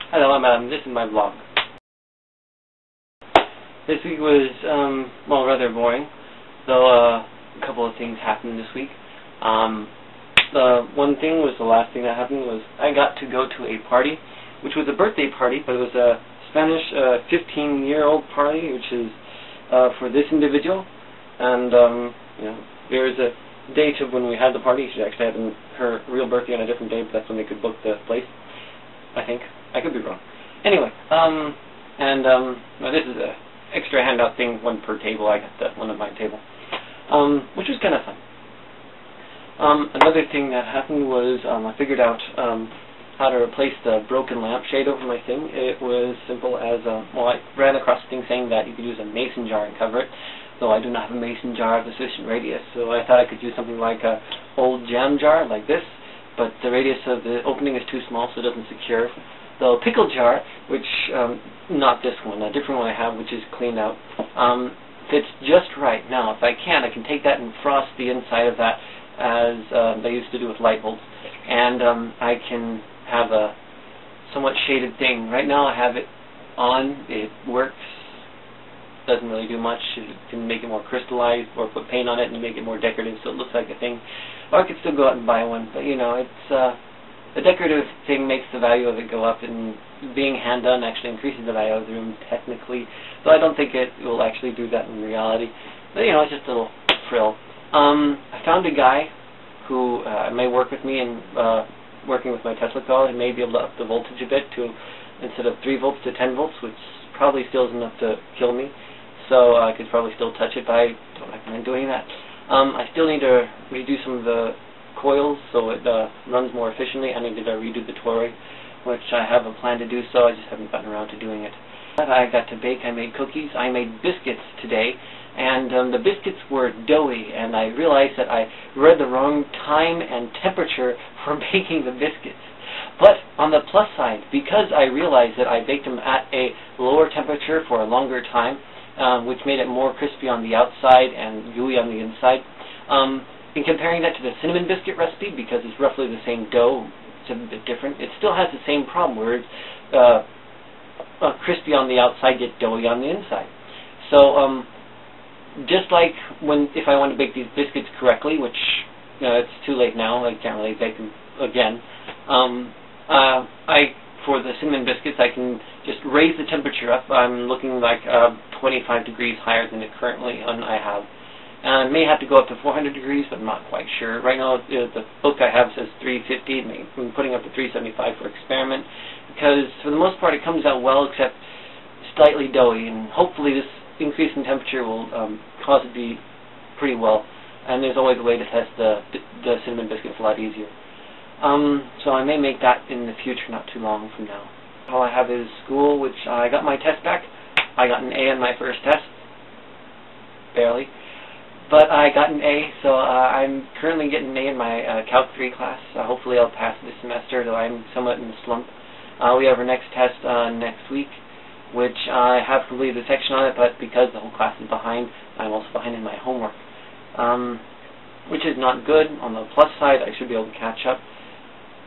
Hello, I'm Adam. This is my vlog. This week was, well, rather boring. Though a couple of things happened this week. The one thing was the last thing that happened was I got to go to a party, which was a birthday party, but it was a Spanish 15-year-old party, which is for this individual. And you know, there was a date of when we had the party. She actually had her real birthday on a different day, but that's when they could book the place. I think. I could be wrong. Anyway, well, this is a extra handout thing, one per table. I got that one at my table, which was kind of fun. Another thing that happened was I figured out how to replace the broken lampshade over my thing. It was simple as, well, I ran across a thing saying that you could use a mason jar and cover it, though I do not have a mason jar of a sufficient radius, so I thought I could use something like a old jam jar like this, but the radius of the opening is too small, so it doesn't secure. The pickle jar, which, not this one, a different one I have, which is cleaned out, fits just right. Now, if I can take that and frost the inside of that as they used to do with light bulbs, and I can have a somewhat shaded thing. Right now I have it on, it works, doesn't really do much. You can make it more crystallized or put paint on it and make it more decorative so it looks like a thing. Or I could still go out and buy one, but you know, it's the decorative thing makes the value of it go up, and being hand done actually increases the value of the room technically, so I don't think it will actually do that in reality. But you know, it's just a little frill. I found a guy who may work with me in working with my Tesla coil. He may be able to up the voltage a bit to, instead of 3 volts to 10 volts, which probably still isn't enough to kill me. So I could probably still touch it, but I don't recommend doing that. I still need to redo some of the coils so it runs more efficiently. I need to redo the toroid, which I have a plan to do, so I just haven't gotten around to doing it. I got to bake. I made cookies. I made biscuits today, and the biscuits were doughy, and I realized that I read the wrong time and temperature for baking the biscuits. But on the plus side, because I realized that I baked them at a lower temperature for a longer time, which made it more crispy on the outside and gooey on the inside, in comparing that to the cinnamon biscuit recipe, because it's roughly the same dough, it's a bit different, it still has the same problem where it's crispy on the outside yet doughy on the inside. So just like if I want to bake these biscuits correctly, which it's too late now, I can't really bake them again, for the cinnamon biscuits I can just raise the temperature up. I'm looking like 25 degrees higher than it currently I have. I may have to go up to 400 degrees, but I'm not quite sure. Right now, the book I have says 350. I'm putting up to 375 for experiment, because for the most part it comes out well, except slightly doughy, and hopefully this increase in temperature will cause it to be pretty well. And there's always a way to test the cinnamon biscuits a lot easier. So I may make that in the future, not too long from now. All I have is school, which I got my test back. I got an A on my first test, barely. But I got an A, so I'm currently getting an A in my Calc 3 class. Hopefully I'll pass this semester, though I'm somewhat in a slump. We have our next test next week, which I have completed a section on it, but because the whole class is behind, I'm also behind in my homework. Which is not good. On the plus side, I should be able to catch up,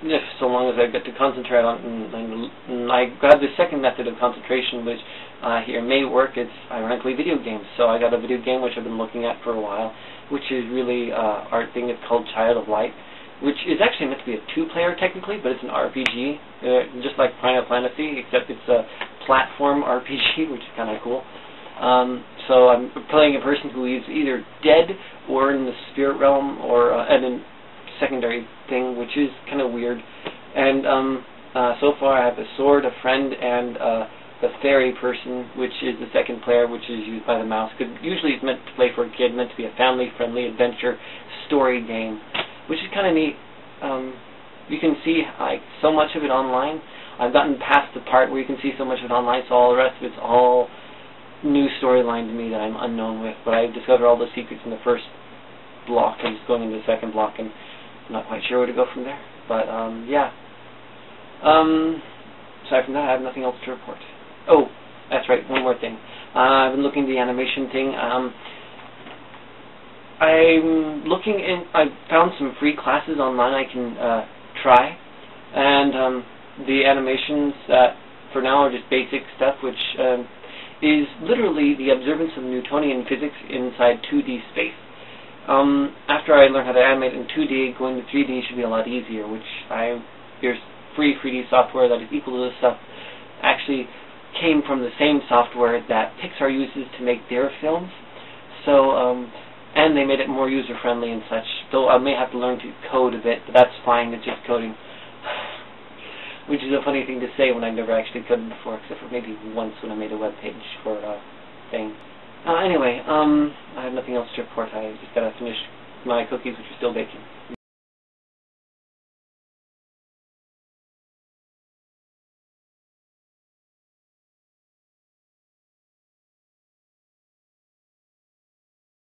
if so long as I get to concentrate on it. And I grabbed the second method of concentration, which here may work. It's ironically video games. So I got a video game which I've been looking at for a while, which is really art thing. It's called Child of Light, which is actually meant to be a 2-player technically, but it's an RPG, just like Final Fantasy, except it's a platform RPG, which is kind of cool. So I'm playing a person who is either dead or in the spirit realm, or and a secondary thing, which is kind of weird. And so far I have a sword, a friend, and the fairy person, which is the second player, which is used by the mouse. Usually it's meant to play for a kid, meant to be a family-friendly adventure story game, which is kind of neat. You can see so much of it online. I've gotten past the part where you can see so much of it online, so all the rest of it's all new storyline to me that I'm unknown with. But I discovered all the secrets in the first block. I'm just going into the second block, and I'm not quite sure where to go from there. But yeah. Aside from that, I have nothing else to report. Oh, that's right, one more thing. I've been looking at the animation thing. I found some free classes online I can try, and the animations that for now are just basic stuff, which is literally the observance of Newtonian physics inside 2D space. After I learn how to animate in 2D, going to 3D should be a lot easier, which there's free 3D software that is equal to this stuff. Actually came from the same software that Pixar uses to make their films. So, and they made it more user-friendly and such. Though I may have to learn to code a bit, but that's fine, it's just coding. Which is a funny thing to say when I've never actually coded before, except for maybe once when I made a web page for a thing. Anyway, I have nothing else to report. I just gotta finish my cookies, which are still baking.